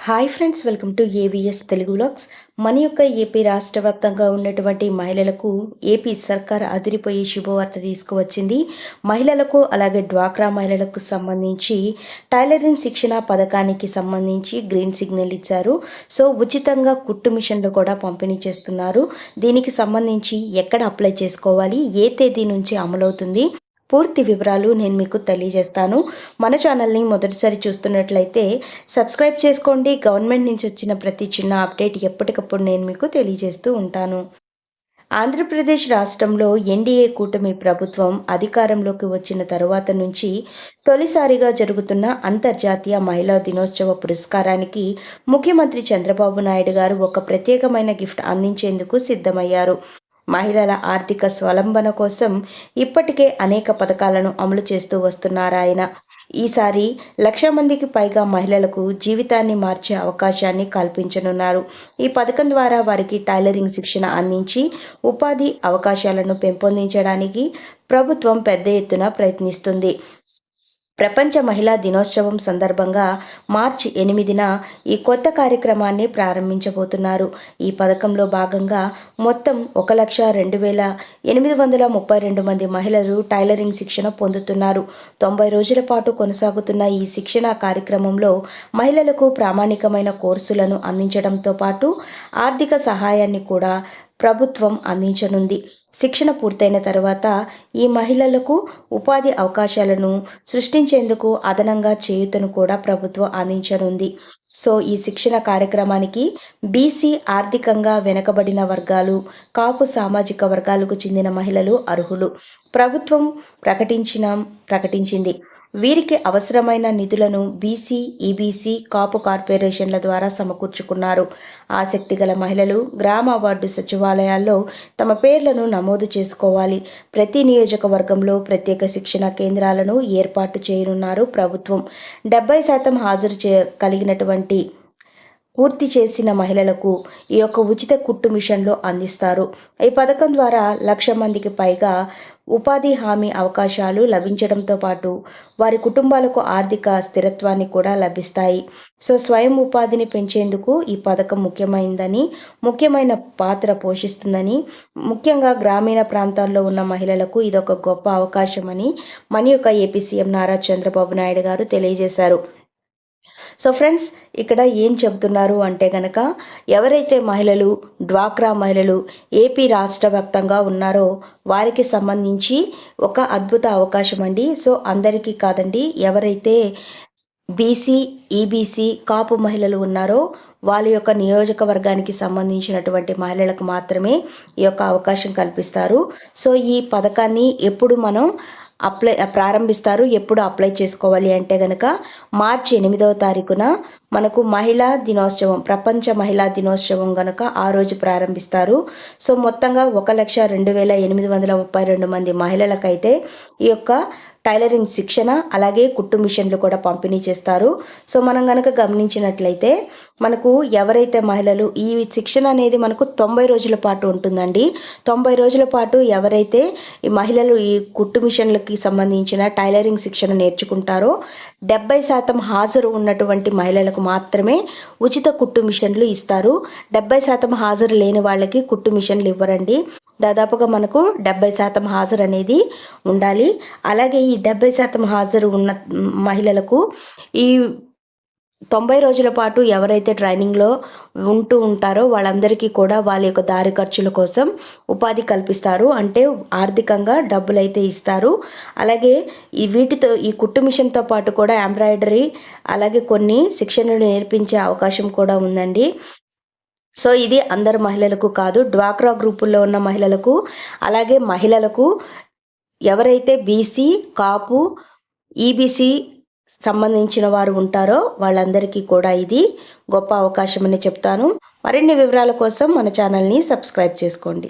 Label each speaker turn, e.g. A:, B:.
A: Hi friends, welcome to AVS Telugu vlogs. మన యొక్క AP రాష్ట్ర వ్యాప్తంగా ఉన్నటువంటి మహిళలకు ఏపీ సర్కార్ అదిరిపోయే శుభవార్త తీసుకువచ్చింది. మహిళలకు అలాగే డ్వాక్రా మహిళలకు సంబంధించి టైలరింగ్ శిక్షణ పథకానికి సంబంధించి గ్రీన్ సిగ్నల్ ఇచ్చారు. సో ఉచితంగా కుట్టు మిషన్లు కూడా పంపిణీ చేస్తున్నారు. దీనికి సంబంధించి ఎక్కడ అప్లై చేసుకోవాలి, ఏ తేదీ నుంచి అమలవుతుంది, పూర్తి వివరాలు నేను మీకు తెలియజేస్తాను. మన ఛానల్ని మొదటిసారి చూస్తున్నట్లయితే సబ్స్క్రైబ్ చేసుకోండి. గవర్నమెంట్ నుంచి వచ్చిన ప్రతి చిన్న అప్డేట్ ఎప్పటికప్పుడు నేను మీకు తెలియజేస్తూ ఉంటాను. ఆంధ్రప్రదేశ్ రాష్ట్రంలో ఎన్డీఏ కూటమి ప్రభుత్వం అధికారంలోకి వచ్చిన తరువాత నుంచి తొలిసారిగా జరుగుతున్న అంతర్జాతీయ మహిళా దినోత్సవ పురస్కారానికి ముఖ్యమంత్రి చంద్రబాబు నాయుడు గారు ఒక ప్రత్యేకమైన గిఫ్ట్ అందించేందుకు సిద్ధమయ్యారు. మహిళల ఆర్థిక స్వలంబన కోసం ఇప్పటికే అనేక పథకాలను అమలు చేస్తూ వస్తున్నారాయన. ఈసారి 1,00,000 మందికి పైగా మహిళలకు జీవితాన్ని మార్చే అవకాశాన్ని కల్పించనున్నారు. ఈ పథకం ద్వారా వారికి టైలరింగ్ శిక్షణ అందించి ఉపాధి అవకాశాలను పెంపొందించడానికి ప్రభుత్వం పెద్ద ఎత్తున ప్రయత్నిస్తుంది. ప్రపంచ మహిళా దినోత్సవం సందర్భంగా మార్చి 8న ఈ కొత్త కార్యక్రమాన్ని ప్రారంభించబోతున్నారు. ఈ పథకంలో భాగంగా మొత్తం 1,02,832 మంది మహిళలు టైలరింగ్ శిక్షణ పొందుతున్నారు. 90 రోజుల పాటు కొనసాగుతున్న ఈ శిక్షణ కార్యక్రమంలో మహిళలకు ప్రామాణికమైన కోర్సులను అందించడంతో పాటు ఆర్థిక సహాయాన్ని కూడా ప్రభుత్వం అందించనుంది. శిక్షణ పూర్తయిన తర్వాత ఈ మహిళలకు ఉపాధి అవకాశాలను సృష్టించేందుకు అదనంగా చేయూతను కూడా ప్రభుత్వం అందించనుంది. సో ఈ శిక్షణ కార్యక్రమానికి బీసీ, ఆర్థికంగా వెనుకబడిన వర్గాలు, కాపు సామాజిక వర్గాలకు చెందిన మహిళలు అర్హులు. ప్రభుత్వం ప్రకటించింది. వీరికి అవసరమైన నిధులను బీసీ, ఈబీసీ, కాపు కార్పొరేషన్ల ద్వారా సమకూర్చుకున్నారు. ఆసక్తి గల మహిళలు గ్రామ వార్డు సచివాలయాల్లో తమ పేర్లను నమోదు చేసుకోవాలి. ప్రతి నియోజకవర్గంలో ప్రత్యేక శిక్షణ కేంద్రాలను ఏర్పాటు చేయనున్నారు ప్రభుత్వం. 70% హాజరు కలిగినటువంటి పూర్తి చేసిన మహిళలకు ఈ యొక్క ఉచిత కుట్టు మిషన్లు అందిస్తారు. ఈ పథకం ద్వారా 1,00,000 మందికి పైగా ఉపాధి హామీ అవకాశాలు లభించడంతో పాటు వారి కుటుంబాలకు ఆర్థిక స్థిరత్వాన్ని కూడా లభిస్తాయి. సో స్వయం ఉపాధిని పెంచేందుకు ఈ పథకం ముఖ్యమైన పాత్ర పోషిస్తుందని, ముఖ్యంగా గ్రామీణ ప్రాంతాల్లో ఉన్న మహిళలకు ఇదొక గొప్ప అవకాశమని మన యొక్క ఏపీ సీఎం నారా చంద్రబాబు నాయుడు గారు తెలియజేశారు. సో ఫ్రెండ్స్, ఇక్కడ ఏం చెబుతున్నారు అంటే కనుక, ఎవరైతే మహిళలు డ్వాక్రా మహిళలు ఏపీ రాష్ట్ర వ్యాప్తంగా ఉన్నారో వారికి సంబంధించి ఒక అద్భుత అవకాశం అండి. సో అందరికీ కాదండి, ఎవరైతే బీసీ, ఈబీసీ, కాపు మహిళలు ఉన్నారో వాళ్ళ యొక్క నియోజకవర్గానికి సంబంధించినటువంటి మహిళలకు మాత్రమే ఈ యొక్క అవకాశం కల్పిస్తారు. సో ఈ పథకాన్ని ఎప్పుడు మనం ప్రారంభిస్తారు, ఎప్పుడు అప్లై చేసుకోవాలి అంటే కనుక మార్చి 8వ తారీఖున మనకు మహిళా దినోత్సవం, ప్రపంచ మహిళా దినోత్సవం కనుక ఆ రోజు ప్రారంభిస్తారు. సో మొత్తంగా 1,02,832 మంది మహిళలకైతే ఈ యొక్క టైలరింగ్ శిక్షణ అలాగే కుట్టు మిషన్లు కూడా పంపిణీ చేస్తారు. సో మనం కనుక గమనించినట్లయితే మనకు ఎవరైతే మహిళలు ఈ శిక్షణ అనేది మనకు 90 రోజుల పాటు ఉంటుందండి. 90 రోజుల పాటు ఎవరైతే ఈ మహిళలు ఈ కుట్టు మిషన్లకి సంబంధించిన టైలరింగ్ శిక్షణ నేర్చుకుంటారో 70% హాజరు ఉన్నటువంటి మహిళలకు మాత్రమే ఉచిత కుట్టు మిషన్లు ఇస్తారు. 70% హాజరు లేని వాళ్ళకి కుట్టు మిషన్లు ఇవ్వరండి. దాదాపుగా మనకు 70% హాజరు అనేది ఉండాలి. అలాగే ఈ 70% హాజరు ఉన్న మహిళలకు ఈ 90 రోజుల పాటు ఎవరైతే ట్రైనింగ్లో ఉంటూ ఉంటారో వాళ్ళందరికీ కూడా వాళ్ళ యొక్క దారి ఖర్చుల కోసం ఉపాధి కల్పిస్తారు. అంటే ఆర్థికంగా డబ్బులు అయితే ఇస్తారు. అలాగే ఈ కుట్టు మిషన్తో పాటు కూడా ఎంబ్రాయిడరీ అలాగే కొన్ని శిక్షణలు నేర్పించే అవకాశం కూడా ఉందండి. సో ఇది అందరు మహిళలకు కాదు, డ్వాక్రా గ్రూపుల్లో ఉన్న మహిళలకు అలాగే మహిళలకు ఎవరైతే బీసీ, కాపు, ఈబీసీ సంబంధించిన వారు ఉంటారో వాళ్ళందరికీ కూడా ఇది గొప్ప అవకాశం అని చెప్తాను. మరిన్ని వివరాల కోసం మన ఛానల్ని సబ్స్క్రైబ్ చేసుకోండి.